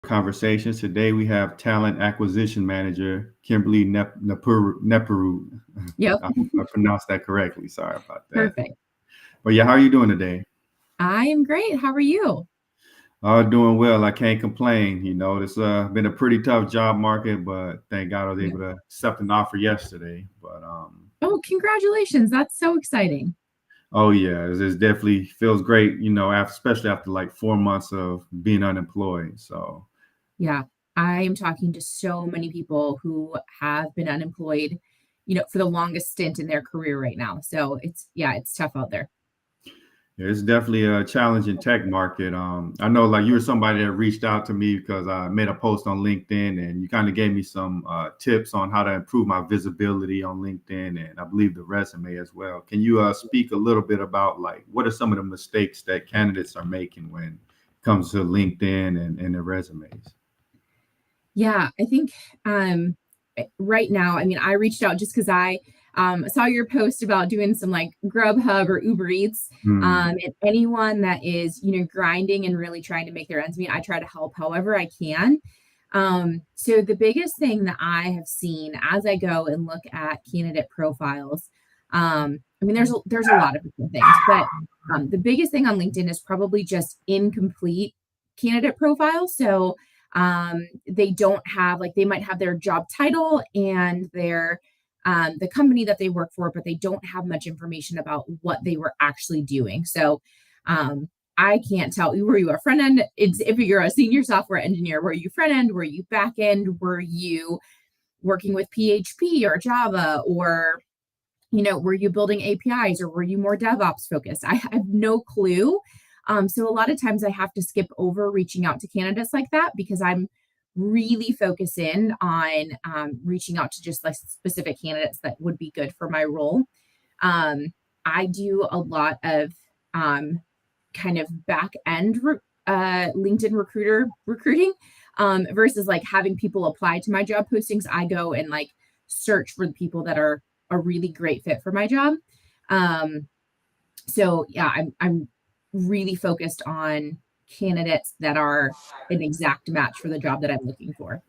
conversations. Today we have Talent Acquisition Manager Kimberly Neperud. Yep. I pronounced that correctly. Sorry about that. Perfect. But yeah, how are you doing today? I am great. How are you? Doing well. I can't complain. It's been a pretty tough job market, but thank God I was Yeah. able to accept an offer yesterday. But Oh, congratulations. That's so exciting. oh yeah, it definitely feels great. Especially after like 4 months of being unemployed. So Yeah. I am talking to so many people who have been unemployed, for the longest stint in their career right now. So it's tough out there. yeah, it's definitely a challenging tech market. I know like you were somebody that reached out to me because I made a post on LinkedIn and you kind of gave me some tips on how to improve my visibility on LinkedIn and I believe the resume as well. Can you speak a little bit about like what are some of the mistakes that candidates are making when it comes to LinkedIn and their resumes? Yeah, I think right now, I mean, I reached out just because I saw your post about doing some like Grubhub or Uber Eats. Hmm. And anyone that is, grinding and really trying to make their ends meet, I try to help however I can. So the biggest thing that I have seen as I go and look at candidate profiles, I mean, there's a lot of different things, but the biggest thing on LinkedIn is probably just incomplete candidate profiles. So they don't have like they might have their job title and their the company that they work for, but they don't have much information about what they were actually doing. So um, I can't tell you, were you a front end? If you're a senior software engineer, were you front end? Were you back end? Were you working with PHP or Java? Or, were you building APIs or were you more DevOps focused? I have no clue. So a lot of times I have to skip over reaching out to candidates like that because I'm really focus in on reaching out to just like specific candidates that would be good for my role. Um, I do a lot of um, kind of back end LinkedIn recruiting versus like having people apply to my job postings. I go and like search for the people that are a really great fit for my job. Um, so yeah, I'm really focused on candidates that are an exact match for the job that I'm looking for.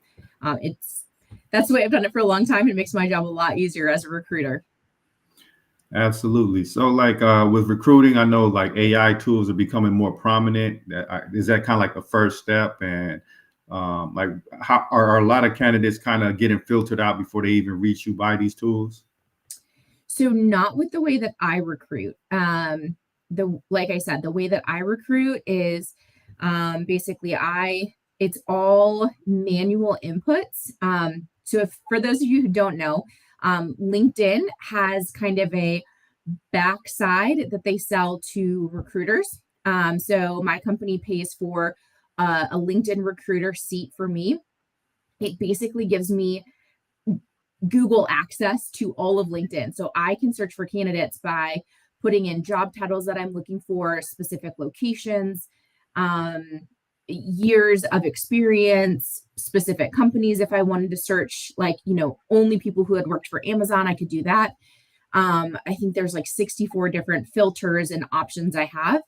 It's That's the way I've done it for a long time. It makes my job a lot easier as a recruiter. Absolutely. So, like with recruiting, I know like AI tools are becoming more prominent. Is that kind of like the first step? And like, how are a lot of candidates kind of getting filtered out before they even reach you by these tools? So not with the way that I recruit. The Like I said, the way that I recruit is basically I it's all manual inputs. So if for those of you who don't know, LinkedIn has kind of a backside that they sell to recruiters. So my company pays for a LinkedIn recruiter seat for me. It basically gives me Google access to all of LinkedIn. So I can search for candidates by putting in job titles that I'm looking for, specific locations, um, years of experience, specific companies. If I wanted to search, like, only people who had worked for Amazon, I could do that. I think there's like 64 different filters and options I have.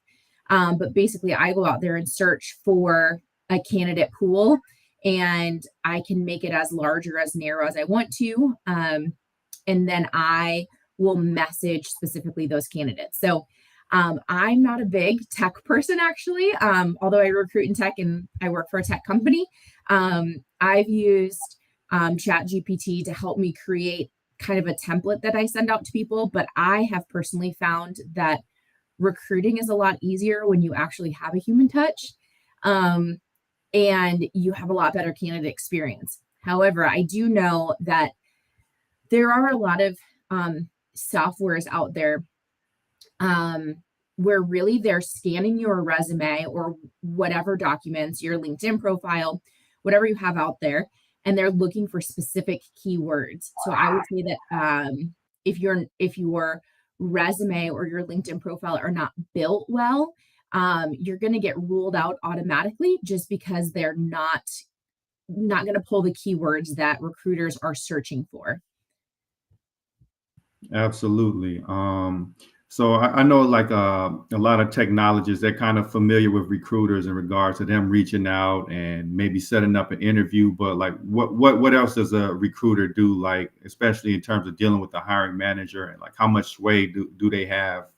But basically, I go out there and search for a candidate pool and I can make it as large or as narrow as I want to. And then I will message specifically those candidates. So I'm not a big tech person, actually, although I recruit in tech and I work for a tech company. I've used Chat GPT to help me create kind of a template that I send out to people. But I have personally found that recruiting is a lot easier when you actually have a human touch. Um, and you have a lot better candidate experience. However, I do know that there are a lot of softwares out there um, where really they're scanning your resume or whatever documents, your LinkedIn profile, whatever you have out there, and they're looking for specific keywords. So I would say that if your resume or your LinkedIn profile are not built well, you're going to get ruled out automatically just because they're not going to pull the keywords that recruiters are searching for. Absolutely. So I know like a lot of technologists, they're kind of familiar with recruiters in regards to them reaching out and maybe setting up an interview. But like, what else does a recruiter do? Like, especially in terms of dealing with the hiring manager, and like how much sway do they have?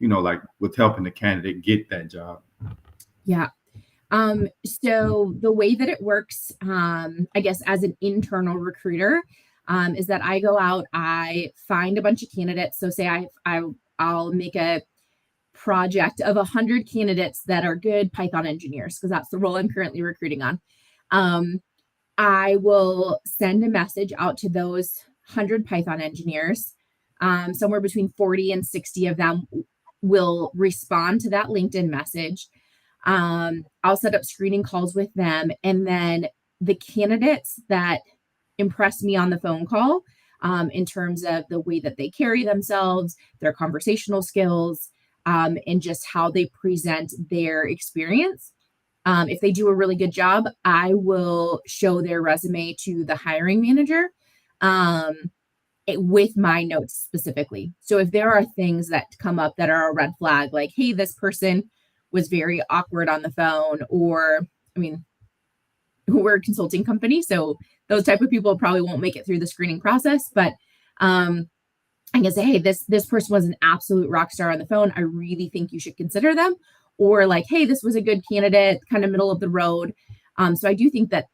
Like with helping the candidate get that job. Yeah. So the way that it works, I guess as an internal recruiter, is that I go out, I find a bunch of candidates. So say I'll make a project of 100 candidates that are good Python engineers, because that's the role I'm currently recruiting on. I will send a message out to those 100 Python engineers. Somewhere between 40 and 60 of them will respond to that LinkedIn message. I'll set up screening calls with them. And then the candidates that impress me on the phone call, in terms of the way that they carry themselves, their conversational skills, and just how they present their experience. If they do a really good job, I will show their resume to the hiring manager, with my notes specifically. So if there are things that come up that are a red flag, like, hey, this person was very awkward on the phone, or, I mean, we're a consulting company, so those type of people probably won't make it through the screening process. But I can say, hey, this person was an absolute rock star on the phone. I really think you should consider them. Or like, hey, this was a good candidate, kind of middle of the road. So I do think that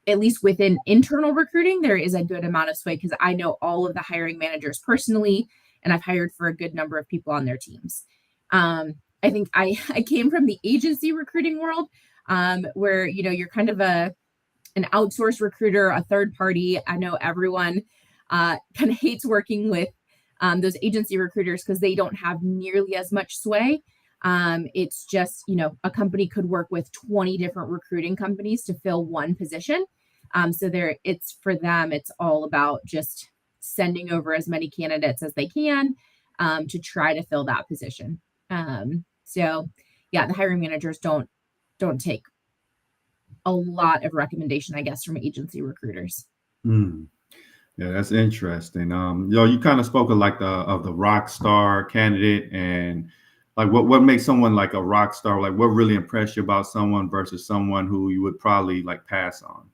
at least within internal recruiting, there is a good amount of sway, because I know all of the hiring managers personally, and I've hired for a good number of people on their teams. I think I came from the agency recruiting world, where, you're kind of an outsourced recruiter, a third party. I know everyone kind of hates working with those agency recruiters because they don't have nearly as much sway. It's just, a company could work with 20 different recruiting companies to fill one position. So it's for them, it's all about just sending over as many candidates as they can, to try to fill that position. So yeah, the hiring managers don't take a lot of recommendation, I guess, from agency recruiters. Mm. Yeah, that's interesting. You kind of spoke of like the rock star candidate, and like what makes someone like a rock star? Like what really impressed you about someone versus someone who you would probably like pass on?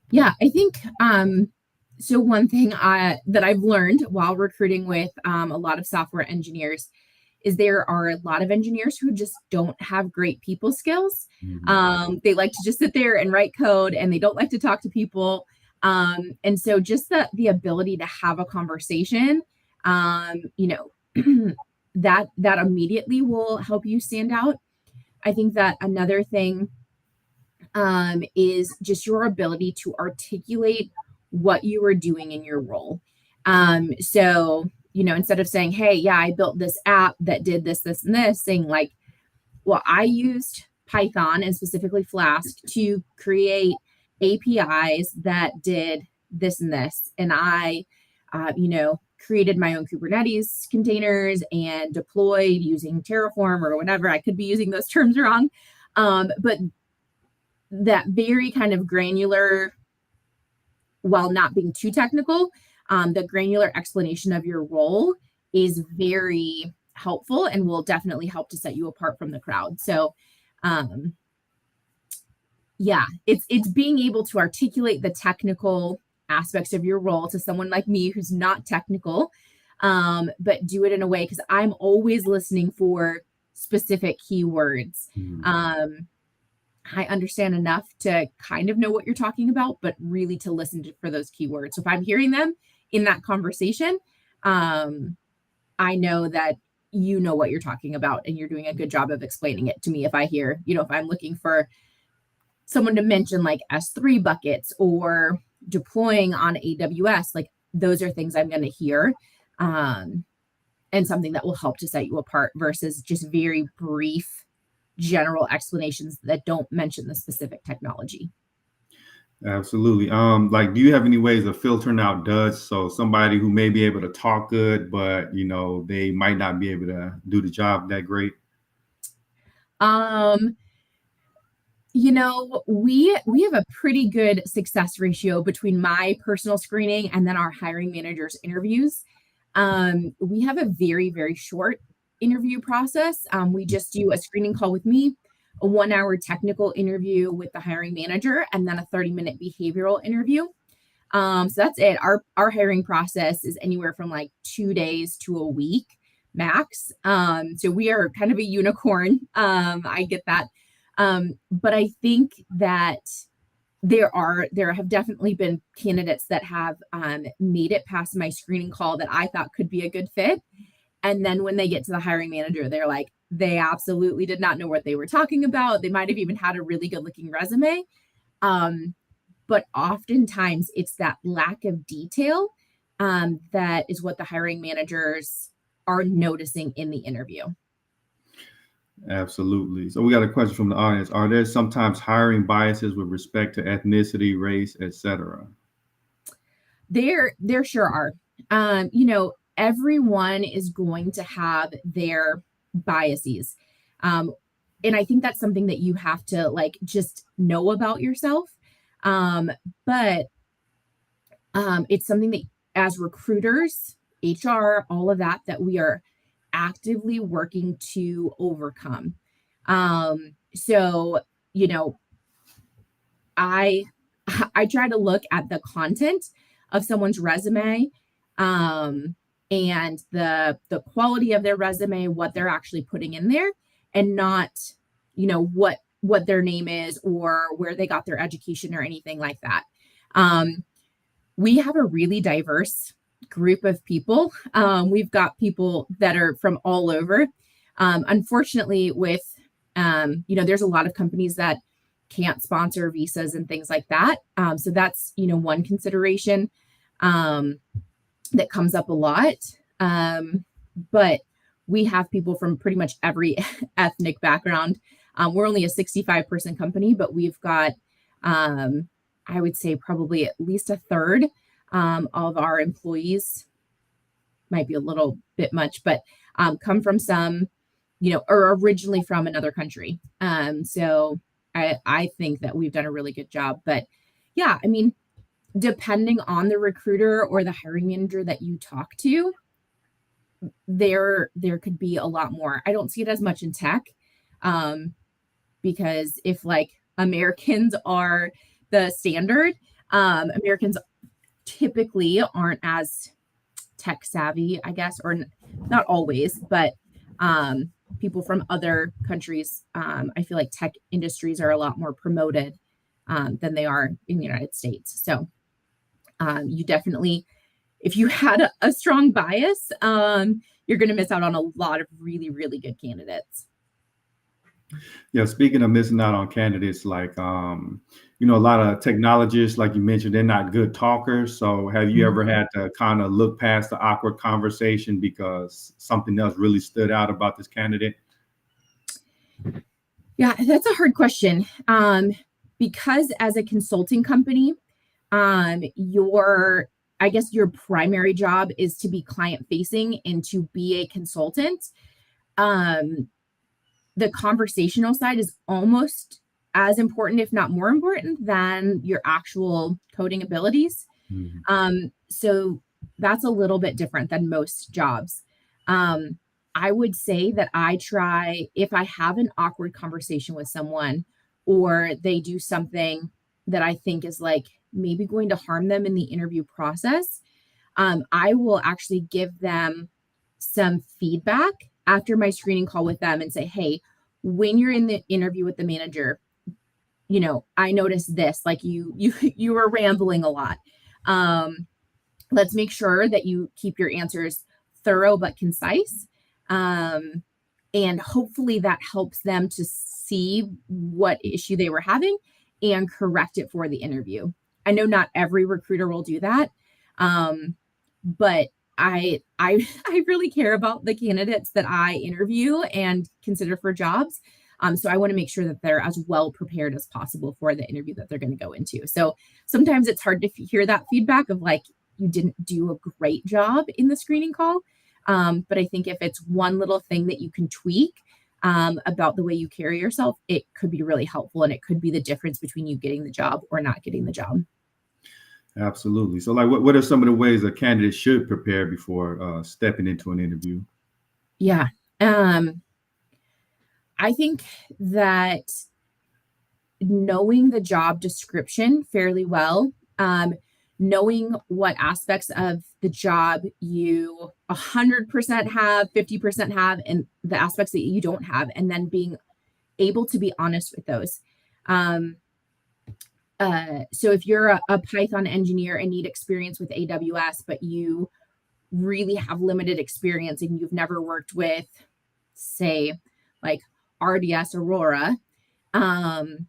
Yeah, I think so one thing that I've learned while recruiting with a lot of software engineers is there are a lot of engineers who just don't have great people skills. Mhm. They like to just sit there and write code, and they don't like to talk to people. And so just the ability to have a conversation, that immediately will help you stand out. I think that another thing, is just your ability to articulate what you are doing in your role. So, instead of saying, hey, yeah, I built this app that did this, this, and this, saying like, well, I used Python and specifically Flask to create APIs that did this and this. And I, created my own Kubernetes containers and deployed using Terraform or whatever. I could be using those terms wrong. But that very kind of granular, while not being too technical, the granular explanation of your role is very helpful and will definitely help to set you apart from the crowd. So, yeah, it's being able to articulate the technical aspects of your role to someone like me who's not technical, but do it in a way, because I'm always listening for specific keywords. Mhm. I understand enough to kind of know what you're talking about, but really to listen for those keywords. So if I'm hearing them in that conversation, I know that you know what you're talking about and you're doing a good job of explaining it to me. If I hear, if I'm looking for someone to mention like S3 buckets or deploying on AWS, like those are things I'm going to hear, and something that will help to set you apart versus just very brief general explanations that don't mention the specific technology. Absolutely. Like, do you have any ways of filtering out duds? So somebody who may be able to talk good, but they might not be able to do the job that great. Um, we have a pretty good success ratio between my personal screening and then our hiring managers interviews. We have a very, very short interview process. We just do a screening call with me, a 1 hour technical interview with the hiring manager, and then a 30-minute behavioral interview. So that's it. Our hiring process is anywhere from like 2 days to a week max. So we are kind of a unicorn. I get that. But I think that there have definitely been candidates that have made it past my screening call that I thought could be a good fit. And then when they get to the hiring manager, they're like, they absolutely did not know what they were talking about. They might have even had a really good looking resume. But oftentimes it's that lack of detail that is what the hiring managers are noticing in the interview. Absolutely. So we got a question from the audience. Are there sometimes hiring biases with respect to ethnicity, race, etc.? There sure are. Everyone is going to have their biases. And I think that's something that you have to like just know about yourself. But it's something that as recruiters, HR, all of that we are actively working to overcome. So, I try to look at the content of someone's resume, and the quality of their resume, what they're actually putting in there, and not, what their name is or where they got their education or anything like that. We have a really diverse group of people. We've got people that are from all over. Unfortunately, with there's a lot of companies that can't sponsor visas and things like that. So that's one consideration that comes up a lot. But we have people from pretty much every ethnic background. We're only a 65-person company, but we've got I would say probably at least a third of our employees, might be a little bit much, but come from some, or originally from another country. So I think that we've done a really good job. But yeah, I mean, depending on the recruiter or the hiring manager that you talk to, there could be a lot more. I don't see it as much in tech, because if like Americans are the standard, Americans typically aren't as tech savvy, I guess, or not always, but people from other countries, I feel like tech industries are a lot more promoted than they are in the United States. So you definitely, if you had a strong bias, you're going to miss out on a lot of really, really good candidates. Yeah, speaking of missing out on candidates, like a lot of technologists, like you mentioned, they're not good talkers. So have you ever had to kind of look past the awkward conversation because something else really stood out about this candidate? Yeah, that's a hard question. Because as a consulting company, I guess your primary job is to be client facing and to be a consultant. The conversational side is almost as important, if not more important, than your actual coding abilities. So that's a little bit different than most jobs. I would say that I try, if I have an awkward conversation with someone or they do something that I think is like maybe going to harm them in the interview process, I will actually give them some feedback after my screening call with them and say, hey, when you're in the interview with the manager, I noticed this, like you were rambling a lot. Let's make sure that you keep your answers thorough but concise. And hopefully that helps them to see what issue they were having and correct it for the interview. I know not every recruiter will do that. But I really care about the candidates that I interview and consider for jobs. So I want to make sure that they're as well prepared as possible for the interview that they're going to go into. So sometimes it's hard to hear that feedback of like, you didn't do a great job in the screening call. But I think if it's one little thing that you can tweak about the way you carry yourself, it could be really helpful. And it could be the difference between you getting the job or not getting the job. Absolutely. So, like, what are some of the ways a candidate should prepare before stepping into an interview? Yeah. Um, I think that knowing the job description fairly well, knowing what aspects of the job you 100% have, 50% have, and the aspects that you don't have, and then being able to be honest with those. Um, so if you're a Python engineer and need experience with AWS, but you really have limited experience and you've never worked with, say, like RDS Aurora, um,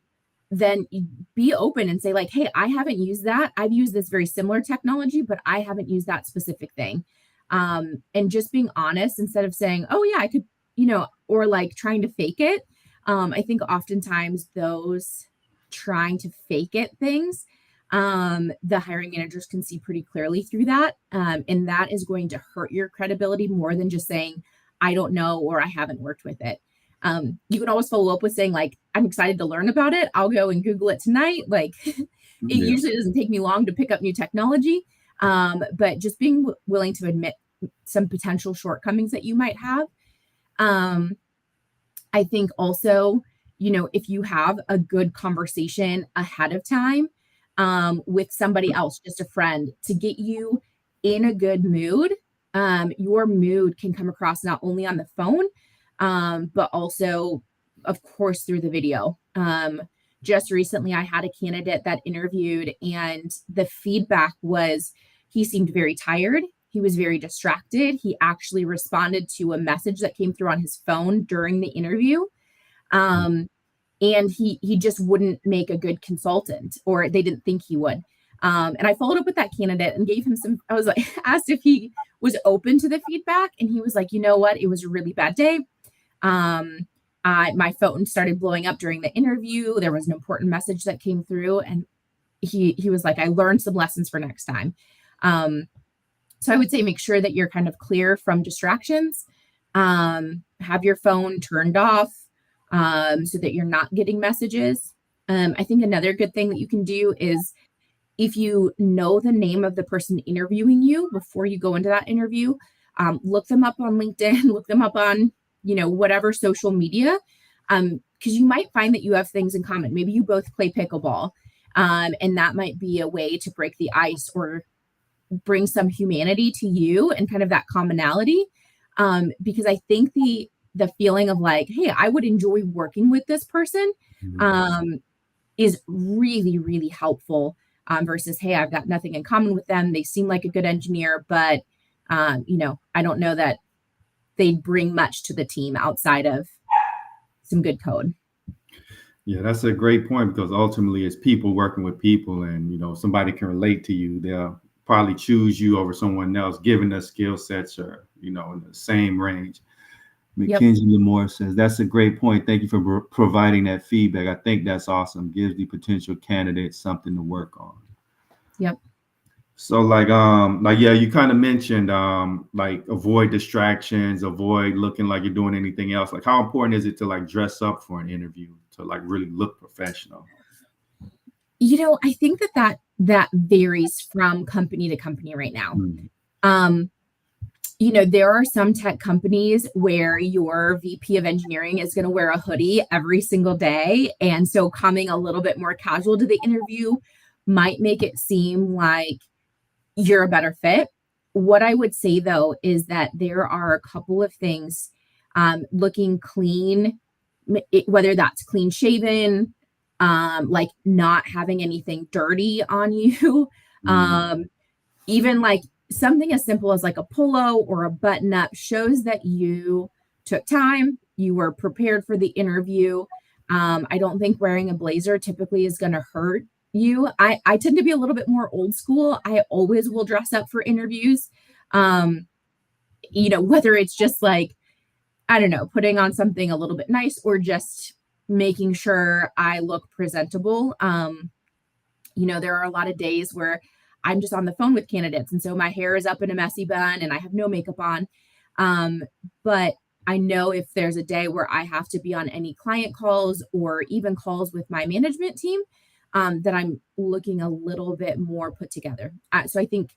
then be open and say like, hey, I haven't used that. I've used this very similar technology, but I haven't used that specific thing. And just being honest instead of saying, oh yeah, I could, or like trying to fake it. I think oftentimes those trying to fake it things, the hiring managers can see pretty clearly through that. And that is going to hurt your credibility more than just saying, I don't know, or I haven't worked with it. You can always follow up with saying like, I'm excited to learn about it. I'll go and Google it tonight. Like it Yeah. usually doesn't take me long to pick up new technology. But just being willing to admit some potential shortcomings that you might have. Um, I think also, if you have a good conversation ahead of time with somebody else, just a friend, to get you in a good mood, your mood can come across not only on the phone, but also, of course, through the video. Just recently, I had a candidate that interviewed, and the feedback was he seemed very tired. He was very distracted. He actually responded to a message that came through on his phone during the interview. Um, and he just wouldn't make a good consultant, or they didn't think he would. And I followed up with that candidate and gave him I was like, asked if he was open to the feedback. And he was like, you know what? It was a really bad day. My phone started blowing up during the interview. There was an important message that came through. And he was like, I learned some lessons for next time. So I would say make sure that you're kind of clear from distractions. Have your phone turned off so that you're not getting messages. I think another good thing that you can do is if you know the name of the person interviewing you before you go into that interview, look them up on LinkedIn, look them up on, whatever social media, because you might find that you have things in common. Maybe you both play pickleball, and that might be a way to break the ice or bring some humanity to you and kind of that commonality. Because I think the feeling of like, hey, I would enjoy working with this person, is really, really helpful, versus, hey, I've got nothing in common with them. They seem like a good engineer, but, I don't know that they'd bring much to the team outside of some good code. Yeah, that's a great point because ultimately it's people working with people, and somebody can relate to you. They'll probably choose you over someone else, given their skill sets are in the same range. Yep. Mackenzie Lamore says that's a great point. Thank you for providing that feedback. I think that's awesome. Gives the potential candidate something to work on. Yep. So yeah, you kind of mentioned like avoid distractions, avoid looking like you're doing anything else. Like how important is it to like dress up for an interview to like really look professional? I think that varies from company to company right now. Um, there are some tech companies where your VP of engineering is going to wear a hoodie every single day. And so coming a little bit more casual to the interview might make it seem like you're a better fit. What I would say though is that there are a couple of things, looking clean, whether that's clean shaven, like not having anything dirty on you, even like something as simple as like a polo or a button up shows that you took time, you were prepared for the interview. I don't think wearing a blazer typically is going to hurt you. I tend to be a little bit more old school. I always will dress up for interviews. Whether it's just like, I don't know, putting on something a little bit nice or just making sure I look presentable. There are a lot of days where I'm just on the phone with candidates. And so my hair is up in a messy bun and I have no makeup on. But I know if there's a day where I have to be on any client calls or even calls with my management team, that I'm looking a little bit more put together. So I think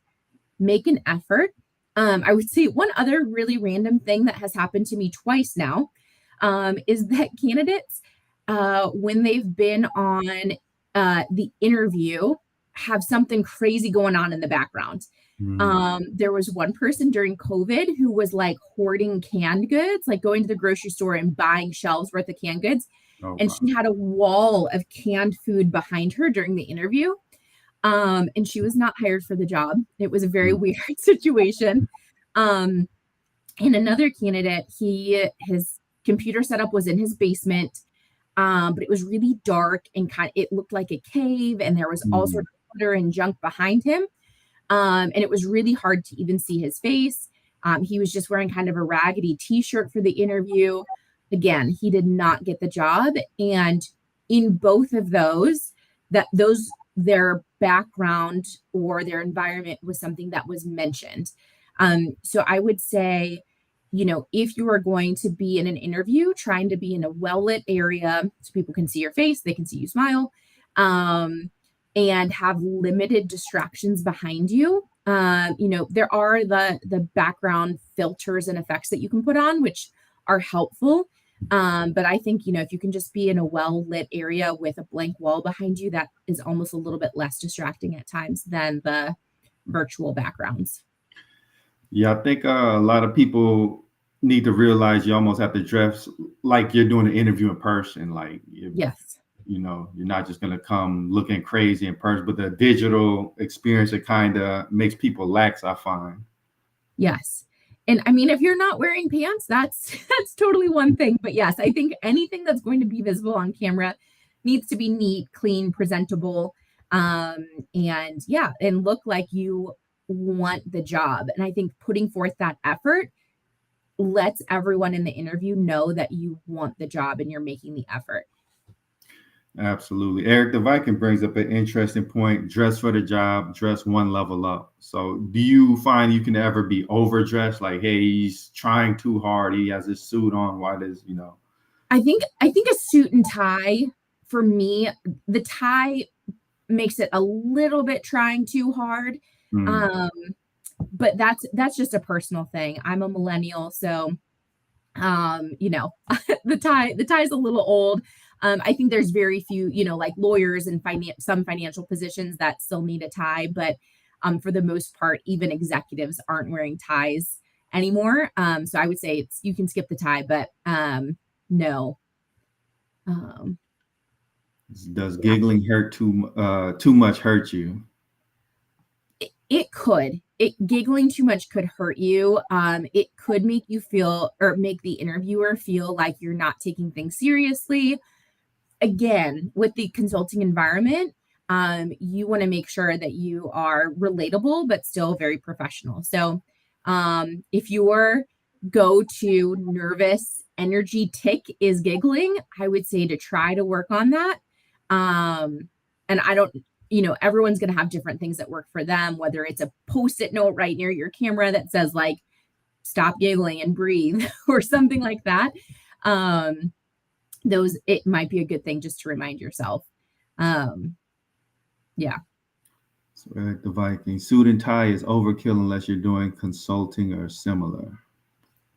make an effort. I would say one other really random thing that has happened to me twice now is that candidates, when they've been on the interview, have something crazy going on in the background. Mm. There was one person during COVID who was like hoarding canned goods, like going to the grocery store and buying shelves worth of canned goods. Oh, And wow. she had a wall of canned food behind her during the interview. And she was not hired for the job. It was a very Mm. weird situation. Um, and another candidate, his computer setup was in his basement, but it was really dark and it looked like a cave, and there was all Mm. sorts of clutter and junk behind him. And it was really hard to even see his face. He was just wearing kind of a raggedy t-shirt for the interview. Again, he did not get the job. And in both of those, their background or their environment was something that was mentioned. So I would say, if you are going to be in an interview, trying to be in a well-lit area so people can see your face, they can see you smile. And have limited distractions behind you. There are the background filters and effects that you can put on, which are helpful. But I think, if you can just be in a well-lit area with a blank wall behind you, that is almost a little bit less distracting at times than the virtual backgrounds. Yeah, I think a lot of people need to realize you almost have to dress like you're doing an interview in person. Like Yes. you're not just gonna come looking crazy in person, but the digital experience, it kind of makes people lax, I find. Yes. And I mean, if you're not wearing pants, that's that's totally one thing. But yes, I think anything that's going to be visible on camera needs to be neat, clean, presentable, and yeah, and look like you want the job. And I think putting forth that effort lets everyone in the interview know that you want the job and you're making the effort. Absolutely. Eric the Viking brings up an interesting point. Dress for the job, dress one level up. So do you find you can ever be overdressed? Like, hey, he's trying too hard. He has his suit on. Why does? I think a suit and tie for me, the tie makes it a little bit trying too hard. Mm. Um, but that's just a personal thing. I'm a millennial, so the tie is a little old. I think there's very few, like lawyers and some financial positions that still need a tie, but for the most part, even executives aren't wearing ties anymore. So I would say you can skip the tie, but no. Um, Does yeah. giggling hurt too much hurt you? It could. Giggling too much could hurt you. It could make you feel or make the interviewer feel like you're not taking things seriously. Again, with the consulting environment, you want to make sure that you are relatable but still very professional. So, if your go-to nervous energy tick is giggling, I would say to try to work on that. And I don't, everyone's going to have different things that work for them, whether it's a post-it note right near your camera that says like, stop giggling and breathe or something like that. Um, it might be a good thing just to remind yourself. Um, yeah, So Eric the Viking, suit and tie is overkill unless you're doing consulting or similar.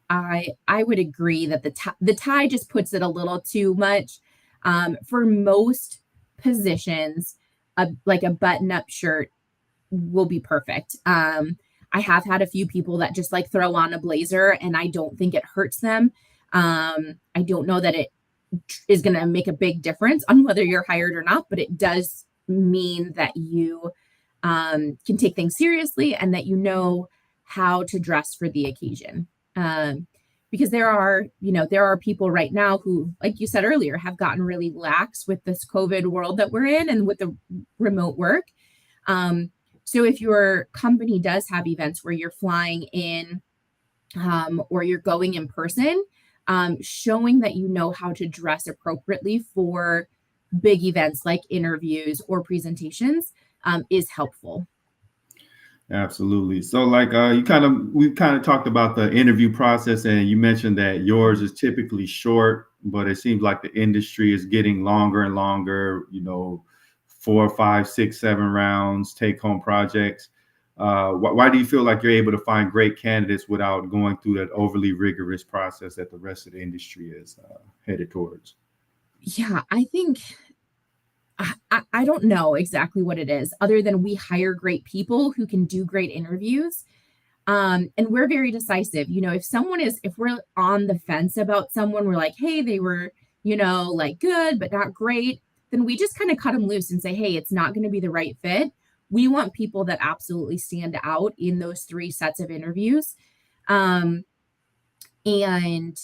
I would agree that the tie just puts it a little too much. For most positions, like a button-up shirt will be perfect. I have had a few people that just like throw on a blazer, and I don't think it hurts them. I don't know that it is going to make a big difference on whether you're hired or not, but it does mean that you can take things seriously and that you know how to dress for the occasion. Because there are people right now who, like you said earlier, have gotten really lax with this COVID world that we're in and with the remote work. So if your company does have events where you're flying in or you're going in person, showing that you know how to dress appropriately for big events like interviews or presentations is helpful. Absolutely. So like we kind of talked about the interview process, and you mentioned that yours is typically short, but it seems like the industry is getting longer and longer, 4, 5, 6, 7 rounds, take home projects. Why do you feel like you're able to find great candidates without going through that overly rigorous process that the rest of the industry is headed towards? Yeah, I think I don't know exactly what it is, other than we hire great people who can do great interviews. And we're very decisive. If we're on the fence about someone, we're like, hey, they were, like good, but not great, then we just kind of cut them loose and say, hey, it's not going to be the right fit. We want people that absolutely stand out in those 3 sets of interviews. Um, and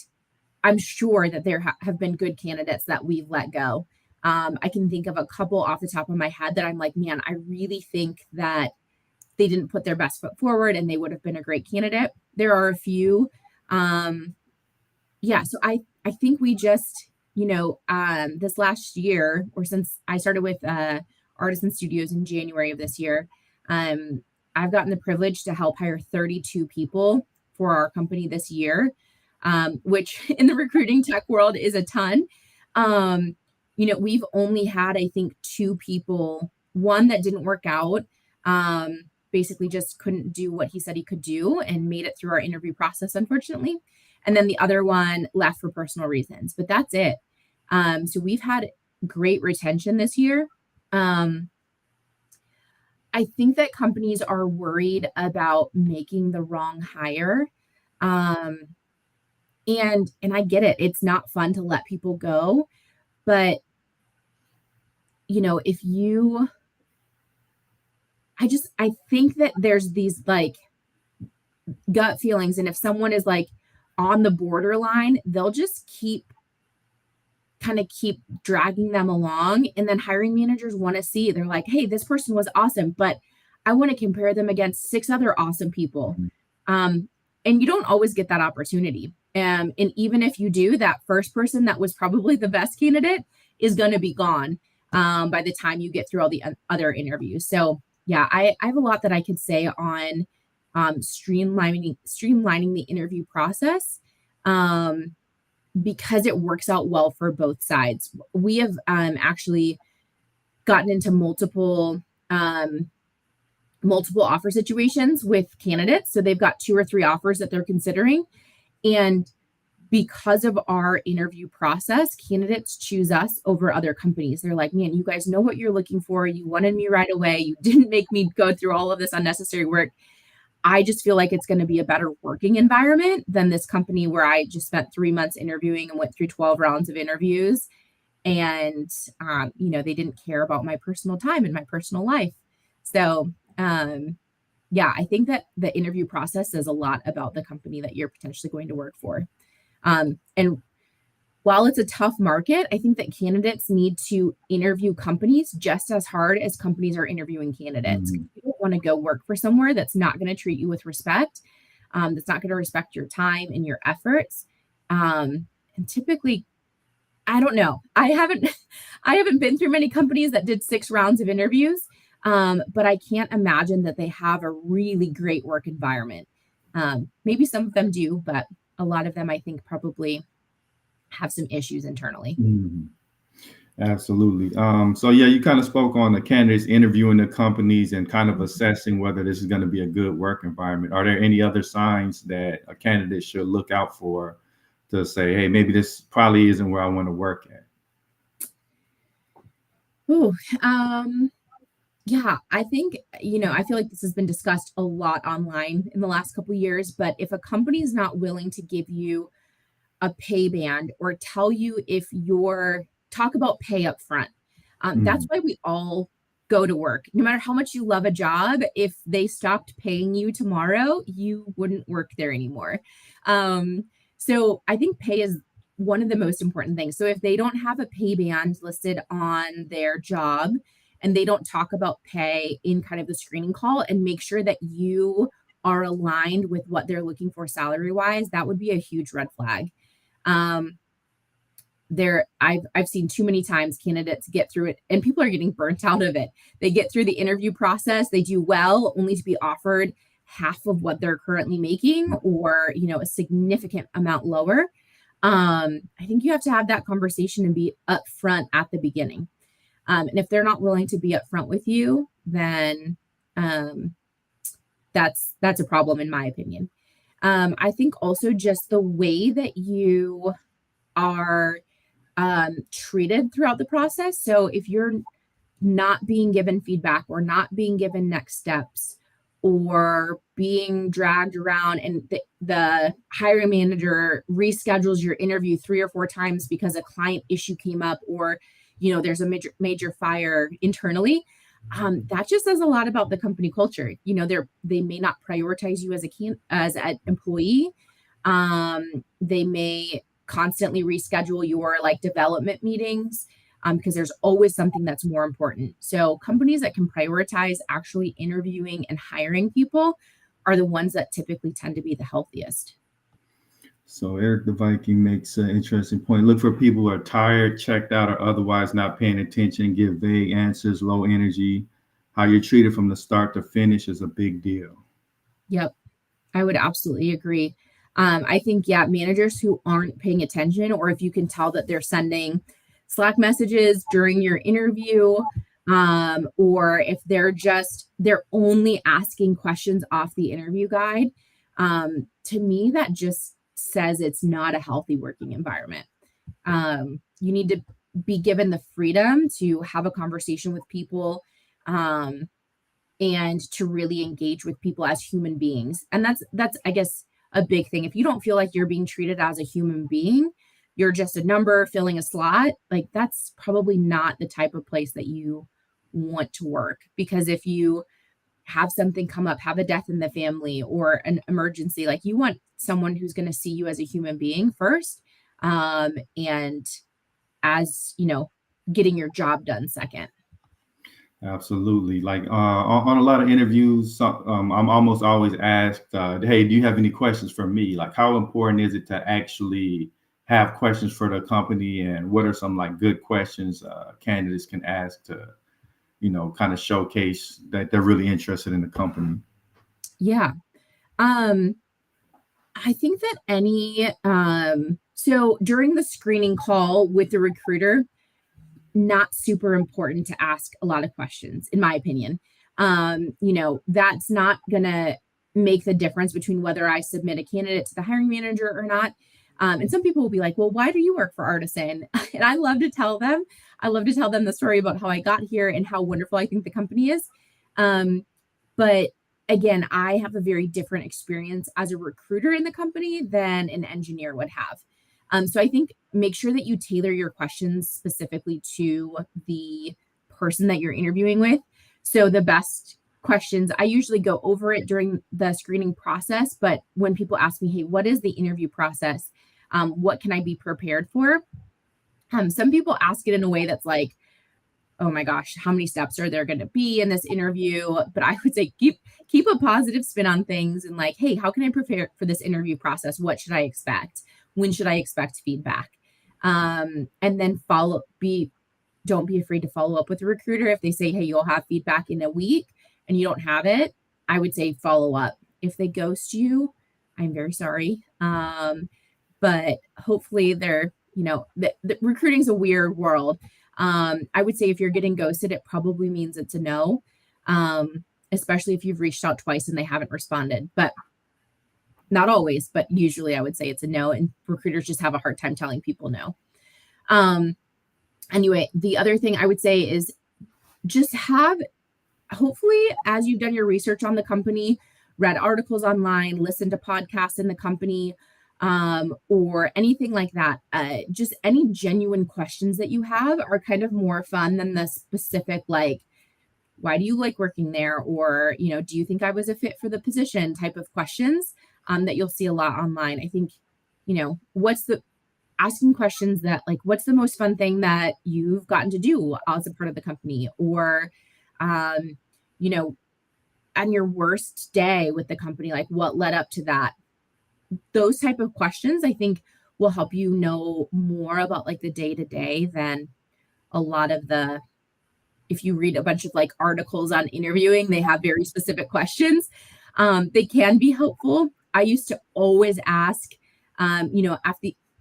I'm sure that there have been good candidates that we've let go. I can think of a couple off the top of my head that I'm like, man, I really think that they didn't put their best foot forward and they would have been a great candidate. There are a few. So I think we just, this last year, or since I started with Artisan Studios in January of this year, I've gotten the privilege to help hire 32 people for our company this year, which in the recruiting tech world is a ton. We've only had, I think, 2 people, one that didn't work out, basically just couldn't do what he said he could do and made it through our interview process, unfortunately. And then the other one left for personal reasons, but that's it. So we've had great retention this year. I think that companies are worried about making the wrong hire. And I get it. It's not fun to let people go, but if you I think that there's these like gut feelings. And if someone is like on the borderline, they'll just keep dragging them along. And then hiring managers want to see, they're like, hey, this person was awesome, but I want to compare them against 6 other awesome people. And you don't always get that opportunity. And even if you do, that first person that was probably the best candidate is going to be gone by the time you get through all the other interviews. So yeah, I have a lot that I could say on streamlining the interview process, because it works out well for both sides. We have actually gotten into multiple offer situations with candidates. So they've got 2 or 3 offers that they're considering. And because of our interview process, candidates choose us over other companies. They're like, man, you guys know what you're looking for. You wanted me right away. You didn't make me go through all of this unnecessary work. I just feel like it's going to be a better working environment than this company where I just spent 3 months interviewing and went through 12 rounds of interviews. And, they didn't care about my personal time and my personal life. So, I think that the interview process says a lot about the company that you're potentially going to work for. And while it's a tough market, I think that candidates need to interview companies just as hard as companies are interviewing candidates. Mm-hmm. You don't want to go work for somewhere that's not going to treat you with respect, that's not going to respect your time and your efforts. And typically, I don't know. I haven't been through many companies that did 6 rounds of interviews, but I can't imagine that they have a really great work environment. Maybe some of them do, but a lot of them, I think, probably have some issues internally. Mm-hmm. Absolutely. So yeah, you kind of spoke on the candidates interviewing the companies and kind of assessing whether this is going to be a good work environment. Are there any other signs that a candidate should look out for to say, hey, maybe this probably isn't where I want to work at? Oh, yeah, I think, I feel like this has been discussed a lot online in the last couple of years, but if a company is not willing to give you a pay band or tell you talk about pay up front, that's why we all go to work. No matter how much you love a job, if they stopped paying you tomorrow, you wouldn't work there anymore. So I think pay is one of the most important things. So if they don't have a pay band listed on their job, and they don't talk about pay in kind of the screening call and make sure that you are aligned with what they're looking for salary wise, that would be a huge red flag. I've seen too many times candidates get through it and people are getting burnt out of it. They get through the interview process, they do well, only to be offered half of what they're currently making or, a significant amount lower. I think you have to have that conversation and be upfront at the beginning. And if they're not willing to be upfront with you, then that's a problem in my opinion. I think also just the way that you are treated throughout the process. So if you're not being given feedback or not being given next steps or being dragged around and the hiring manager reschedules your interview 3 or 4 times because a client issue came up or there's a major fire internally, that just says a lot about the company culture. They may not prioritize you as an employee. They may constantly reschedule your like development meetings because there's always something that's more important. So companies that can prioritize actually interviewing and hiring people are the ones that typically tend to be the healthiest. So Eric the Viking makes an interesting point. Look for people who are tired, checked out, or otherwise not paying attention, give vague answers, low energy. How you're treated from the start to finish is a big deal. Yep, I would absolutely agree. I think, managers who aren't paying attention, or if you can tell that they're sending Slack messages during your interview, or if they're only asking questions off the interview guide, to me, that just says it's not a healthy working environment. You need to be given the freedom to have a conversation with people, and to really engage with people as human beings. And that's I guess a big thing. If you don't feel like you're being treated as a human being, you're just a number filling a slot, like that's probably not the type of place that you want to work. Because if you have something come up, have a death in the family or an emergency, like you want someone who's going to see you as a human being first, and as getting your job done second. Absolutely. Like on a lot of interviews, I'm almost always asked, hey, do you have any questions for me? Like, how important is it to actually have questions for the company? And what are some like good questions candidates can ask to, kind of showcase that they're really interested in the company? Yeah. I think that so during the screening call with the recruiter, not super important to ask a lot of questions, in my opinion. That's not gonna make the difference between whether I submit a candidate to the hiring manager or not. And some people will be like, well, why do you work for Artisan? And I love to tell them the story about how I got here and how wonderful I think the company is. But again, I have a very different experience as a recruiter in the company than an engineer would have. So I think make sure that you tailor your questions specifically to the person that you're interviewing with. So the best questions, I usually go over it during the screening process, but when people ask me, hey, what is the interview process? What can I be prepared for? Some people ask it in a way that's like, oh my gosh, how many steps are there going to be in this interview? But I would say keep a positive spin on things and like, hey, how can I prepare for this interview process? What should I expect? When should I expect feedback? And then don't be afraid to follow up with the recruiter. If they say, hey, you'll have feedback in a week and you don't have it, I would say follow up. If they ghost you, I'm very sorry. But hopefully the recruiting is a weird world. I would say if you're getting ghosted, it probably means it's a no, especially if you've reached out twice and they haven't responded. But not always, but usually I would say it's a no, and recruiters just have a hard time telling people no. Anyway, the other thing I would say is just hopefully, as you've done your research on the company, read articles online, listen to podcasts in the company, or anything like that, just any genuine questions that you have are kind of more fun than the specific, like, why do you like working there? Or, do you think I was a fit for the position type of questions that you'll see a lot online. I think, asking questions that like, what's the most fun thing that you've gotten to do as a part of the company? Or, on your worst day with the company, like what led up to that? Those type of questions, I think, will help you know more about like the day to day than a lot of if you read a bunch of like articles on interviewing, they have very specific questions. They can be helpful. I used to always ask,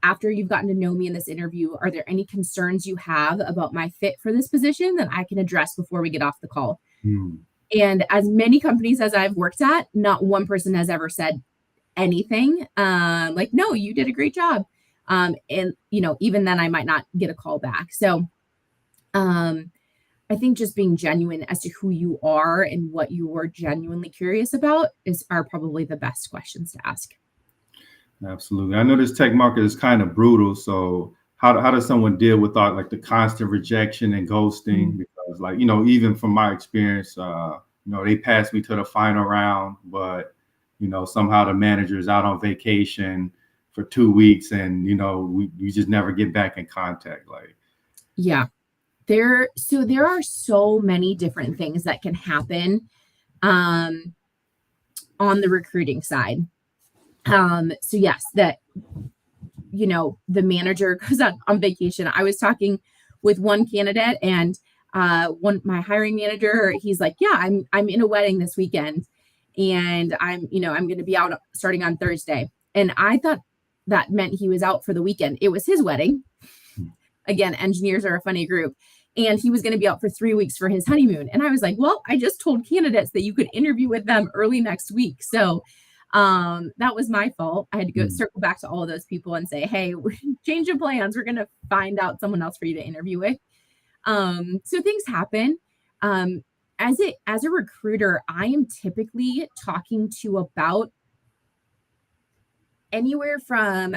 after you've gotten to know me in this interview, are there any concerns you have about my fit for this position that I can address before we get off the call? Mm. And as many companies as I've worked at, not one person has ever said anything like, no, you did a great job. And, even then I might not get a call back. So I think just being genuine as to who you are and what you are genuinely curious about are probably the best questions to ask. Absolutely. I know this tech market is kind of brutal. So how does someone deal with like the constant rejection and ghosting? Mm. Because even from my experience, they passed me to the final round, but somehow the manager is out on vacation for 2 weeks and we just never get back in contact. Yeah. There are so many different things that can happen on the recruiting side. So yes, that the manager goes on vacation. I was talking with one candidate and my hiring manager, he's like, yeah, I'm in a wedding this weekend and I'm going to be out starting on Thursday. And I thought that meant he was out for the weekend. It was his wedding. Again, engineers are a funny group. And he was going to be out for 3 weeks for his honeymoon. And I was like, well, I just told candidates that you could interview with them early next week. So that was my fault. I had to go circle back to all of those people and say, hey, change of plans. We're going to find out someone else for you to interview with. So things happen. As a recruiter, I am typically talking to about anywhere from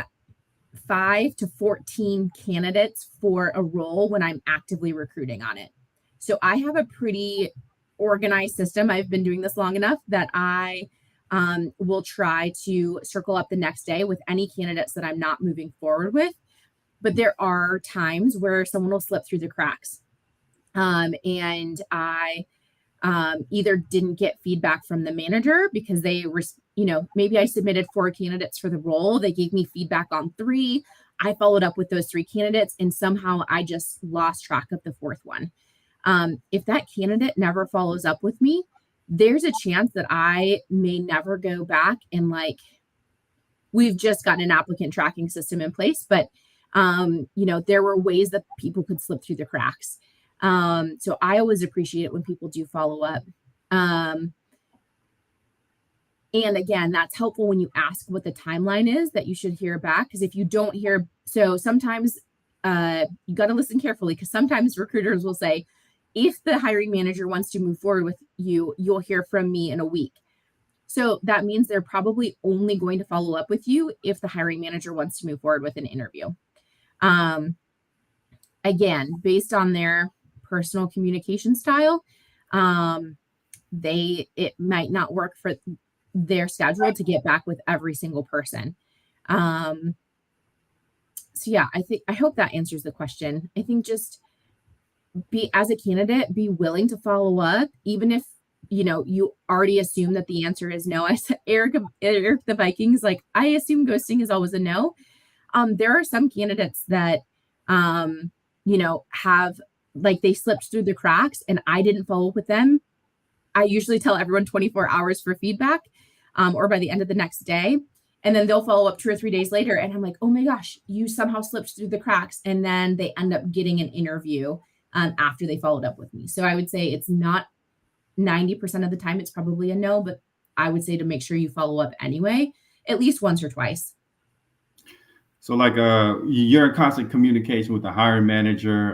5 to 14 candidates for a role when I'm actively recruiting on it. So I have a pretty organized system. I've been doing this long enough that I will try to circle up the next day with any candidates that I'm not moving forward with. But there are times where someone will slip through the cracks. And I either didn't get feedback from the manager because they were, maybe I submitted 4 candidates for the role. They gave me feedback on 3. I followed up with those 3 candidates and somehow I just lost track of the 4th one. If that candidate never follows up with me, there's a chance that I may never go back and we've just gotten an applicant tracking system in place, but there were ways that people could slip through the cracks. So I always appreciate it when people do follow up. And again, that's helpful when you ask what the timeline is that you should hear back. Because if you don't hear, so sometimes you got to listen carefully because sometimes recruiters will say, if the hiring manager wants to move forward with you, you'll hear from me in a week. So that means they're probably only going to follow up with you if the hiring manager wants to move forward with an interview. Again, based on their personal communication style, it might not work for their schedule to get back with every single person. So yeah, I hope that answers the question. I think just as a candidate, be willing to follow up, even if you already assume that the answer is no. I said Eric the Vikings, I assume ghosting is always a no. There are some candidates that have they slipped through the cracks and I didn't follow up with them. I usually tell everyone 24 hours for feedback, or by the end of the next day. And then they'll follow up 2 or 3 days later. And I'm like, oh my gosh, you somehow slipped through the cracks. And then they end up getting an interview after they followed up with me. So I would say it's not 90% of the time, it's probably a no, but I would say to make sure you follow up anyway, at least once or twice. So you're in constant communication with the hiring manager.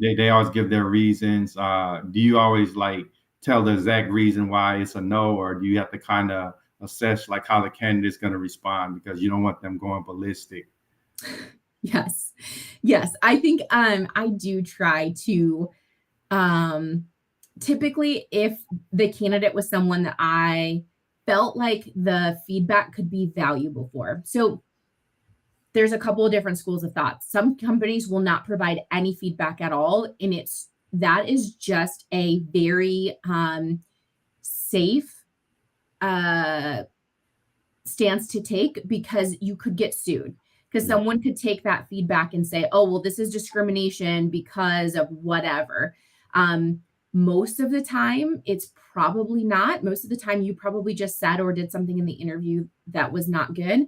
They always give their reasons. Do you always tell the exact reason why it's a no, or do you have to kind of assess how the candidate's going to respond because you don't want them going ballistic? Yes. I think I do try to typically if the candidate was someone that I felt like the feedback could be valuable for. So there's a couple of different schools of thought. Some companies will not provide any feedback at all. And that is just a very safe stance to take because you could get sued. Because someone could take that feedback and say, oh, well, this is discrimination because of whatever. Most of the time, it's probably not. Most of the time, you probably just said or did something in the interview that was not good.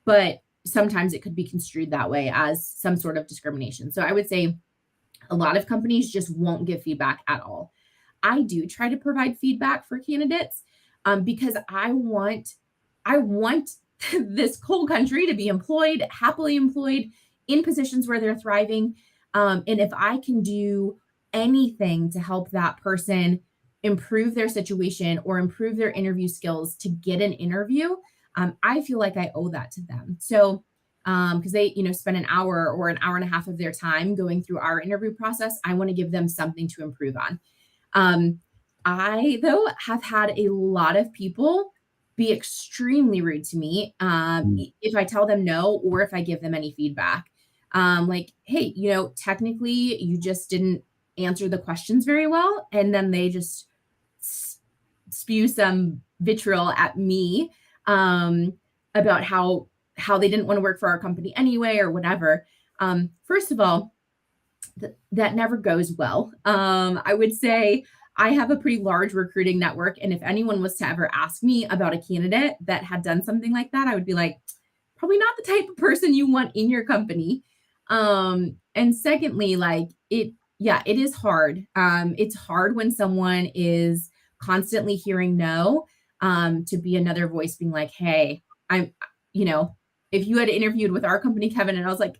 but sometimes it could be construed that way as some sort of discrimination. So I would say a lot of companies just won't give feedback at all. I do try to provide feedback for candidates because I want this whole country to be employed, happily employed in positions where they're thriving. And if I can do anything to help that person improve their situation or improve their interview skills to get an interview, I feel like I owe that to them. So, because they, spend an hour or an hour and a half of their time going through our interview process, I want to give them something to improve on. I, though, have had a lot of people be extremely rude to me if I tell them no or if I give them any feedback. Like, hey, technically you just didn't answer the questions very well. And then they just spew some vitriol at me about how they didn't want to work for our company anyway or whatever. First of all, that never goes well. I would say I have a pretty large recruiting network. And if anyone was to ever ask me about a candidate that had done something like that, I would be like, probably not the type of person you want in your company. And secondly, it is hard. It's hard when someone is constantly hearing no, to be another voice being like, hey, if you had interviewed with our company, Kevin, and I was like,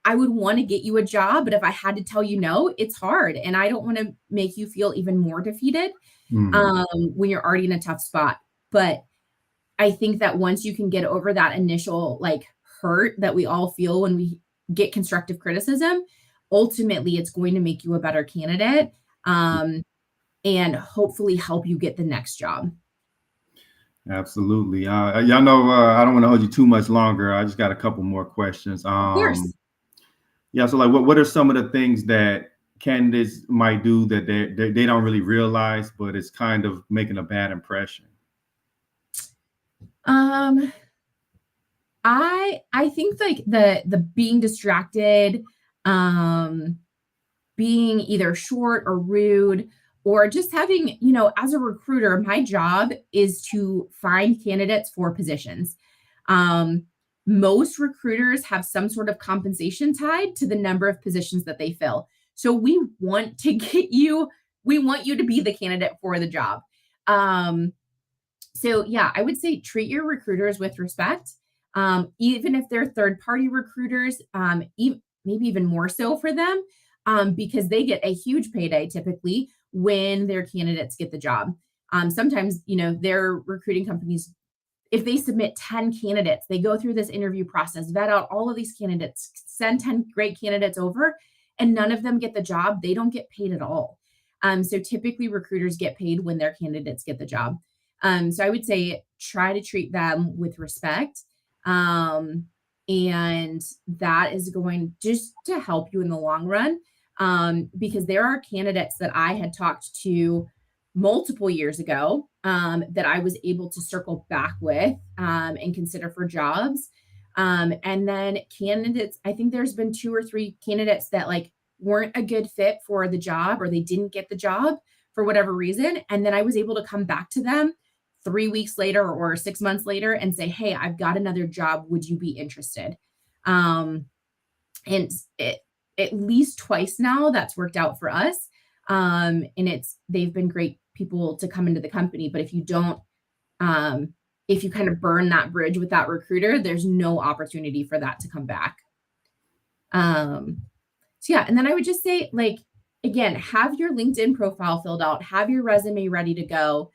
I would want to get you a job, but if I had to tell you no, it's hard. And I don't want to make you feel even more defeated when you're already in a tough spot. But I think that once you can get over that initial hurt that we all feel when we get constructive criticism, ultimately it's going to make you a better candidate and hopefully help you get the next job. Absolutely. Y'all know I don't want to hold you too much longer. I just got a couple more questions. Of course. Yeah. So what are some of the things that candidates might do that they don't really realize, but it's kind of making a bad impression? I think the being distracted, being either short or rude, or just having, as a recruiter, my job is to find candidates for positions. Most recruiters have some sort of compensation tied to the number of positions that they fill. So we want you to be the candidate for the job. So yeah, I would say treat your recruiters with respect. Even if they're third-party recruiters, maybe even more so for them, because they get a huge payday typically when their candidates get the job. Sometimes, their recruiting companies, if they submit 10 candidates, they go through this interview process, vet out all of these candidates, send 10 great candidates over, and none of them get the job. They don't get paid at all. So typically recruiters get paid when their candidates get the job. So I would say try to treat them with respect. And that is going just to help you in the long run. Because there are candidates that I had talked to multiple years ago that I was able to circle back with and consider for jobs. And then candidates, I think there's been 2 or 3 candidates that weren't a good fit for the job or they didn't get the job for whatever reason. And then I was able to come back to them 3 weeks later or 6 months later and say, hey, I've got another job. Would you be interested? And at least twice now that's worked out for us. And they've been great people to come into the company. But if you don't, if you kind of burn that bridge with that recruiter, there's no opportunity for that to come back. So yeah, and then I would just say, again, have your LinkedIn profile filled out, have your resume ready to go.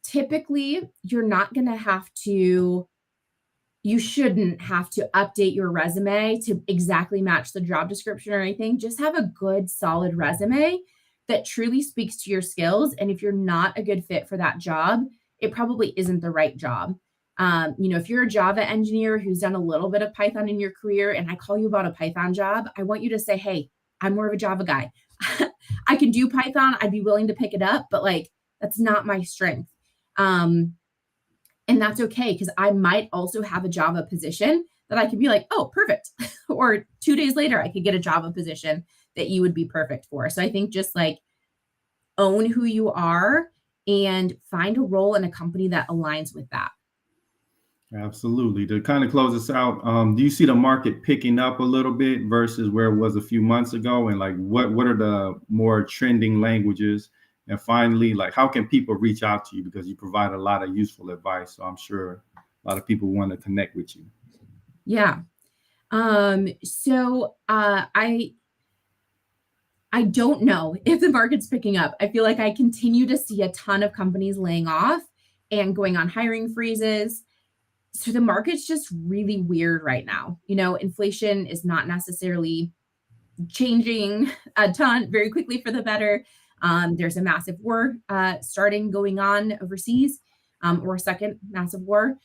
Typically, you shouldn't have to update your resume to exactly match the job description or anything. Just have a good, solid resume that truly speaks to your skills. And if you're not a good fit for that job, it probably isn't the right job. If you're a Java engineer who's done a little bit of Python in your career and I call you about a Python job, I want you to say, hey, I'm more of a Java guy. I can do Python. I'd be willing to pick it up, but that's not my strength. And that's okay, because I might also have a Java position that I could be like, oh, perfect. Or 2 days later, I could get a Java position that you would be perfect for. So I think just own who you are and find a role in a company that aligns with that. Absolutely. To kind of close this out, do you see the market picking up a little bit versus where it was a few months ago? And like, what are the more trending languages? And finally, like, how can people reach out to you because you provide a lot of useful advice? So I'm sure a lot of people want to connect with you. Yeah. I don't know if the market's picking up. I feel like I continue to see a ton of companies laying off and going on hiring freezes. So the market's just really weird right now. Inflation is not necessarily changing a ton very quickly for the better. There's a massive war going on overseas, or a second massive war.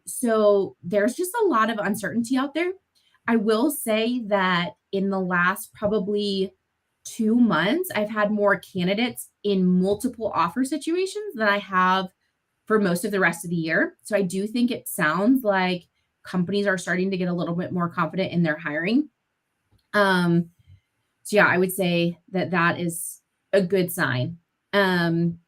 So there's just a lot of uncertainty out there. I will say that in the last probably 2 months, I've had more candidates in multiple offer situations than I have for most of the rest of the year. So I do think it sounds like companies are starting to get a little bit more confident in their hiring. So yeah, I would say that that is a good sign. Um,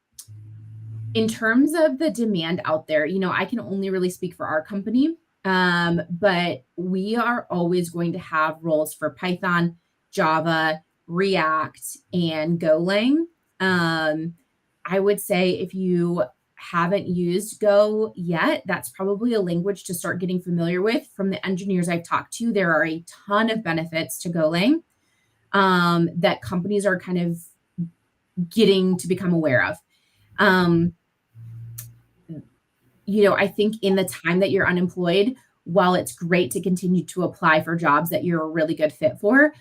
in terms of the demand out there, I can only really speak for our company. But we are always going to have roles for Python, Java, React, and Golang. I would say if you haven't used Go yet, that's probably a language to start getting familiar with. From the engineers I've talked to, there are a ton of benefits to Golang that companies are kind of getting to become aware of. Um, I think in the time that you're unemployed, while it's great to continue to apply for jobs that you're a really good fit for,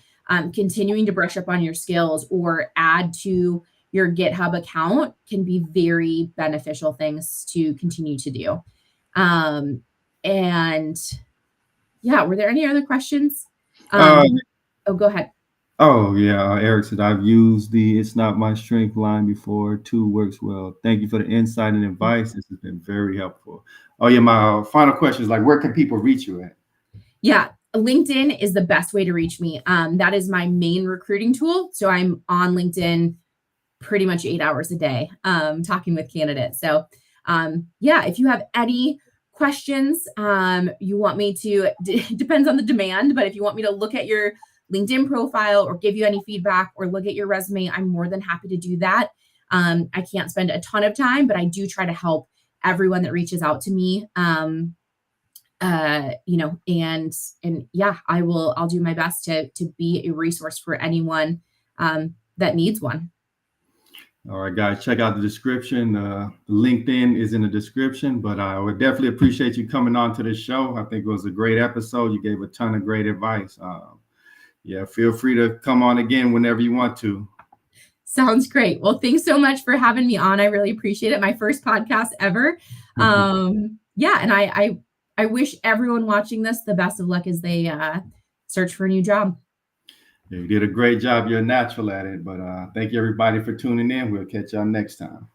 continuing to brush up on your skills or add to your GitHub account can be very beneficial things to continue to do. And yeah, were there any other questions? Uh, Oh, go ahead. oh yeah, Eric said I've used the "It's not my strength" line before. Two works well. Thank you for the insight and advice. This has been very helpful. Oh yeah, my final question is like, where can people reach you at? Yeah, LinkedIn is the best way to reach me. That is my main recruiting tool. So I'm on LinkedIn pretty much 8 hours a day, talking with candidates. So yeah, if you have any questions, you want me to, depends on the demand, but if you want me to look at your LinkedIn profile or give you any feedback or look at your resume, I'm more than happy to do that. I can't spend a ton of time, but I do try to help everyone that reaches out to me. And yeah, I'll do my best to be a resource for anyone that needs one. All right, guys, check out the description. LinkedIn is in the description, but I would definitely appreciate you coming on to this show. I think it was a great episode. You gave a ton of great advice. Yeah, feel free to come on again whenever you want to. Sounds great. Well, thanks so much for having me on. I really appreciate it. My first podcast ever. Yeah, and I wish everyone watching this the best of luck as they search for a new job. Yeah, you did a great job. You're a natural at it. But thank you, everybody, for tuning in. We'll catch y'all next time.